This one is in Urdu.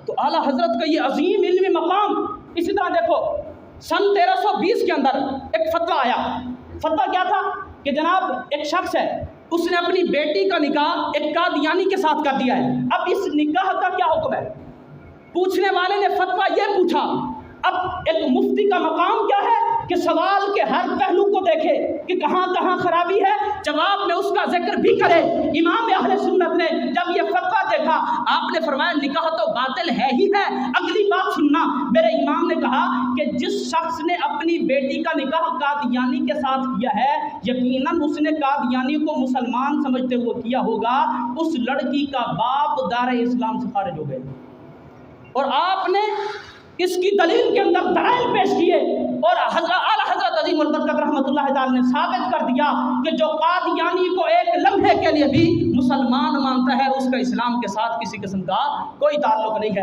تو اعلیٰ حضرت کا یہ عظیم علمی مقام. اسی طرح دیکھو سن 1320 کے اندر ایک فتویٰ آیا. فتویٰ کیا تھا کہ جناب ایک شخص ہے, اس نے اپنی بیٹی کا نکاح ایک قادیانی کے ساتھ کر دیا ہے. اب اس نکاح کا کیا حکم ہے؟ پوچھنے والے نے فتویٰ یہ پوچھا. اب ایک مفتی کا مقام کیا ہے کہ سوال کے ہر پہلو کو دیکھے کہ کہاں کہاں خرابی ہے, جواب میں اس کا ذکر بھی کرے. امام اہل سنت نے جب یہ فتویٰ دیکھا, آپ نے فرمایا نکاح تو باطل ہے ہی ہے. اگلی بات سننا, میرے امام نے کہا کہ جس شخص نے اپنی بیٹی کا نکاح قادیانی کے ساتھ کیا ہے, یقیناً اس نے قادیانی کو مسلمان سمجھتے ہوئے کیا ہوگا. اس لڑکی کا باپ دار اسلام سے خارج ہو گئے. اور آپ نے اس کی دلیل کے اندر دلائل پیش کیے, اور اعلیٰ حضرت عظیم البرکت رحمۃ اللہ تعالی نے ثابت کر دیا کہ جو قادیانی کو ایک لمحے کے لیے بھی مسلمان مانتا ہے, اس کا اسلام کے ساتھ کسی قسم کا کوئی تعلق نہیں ہے.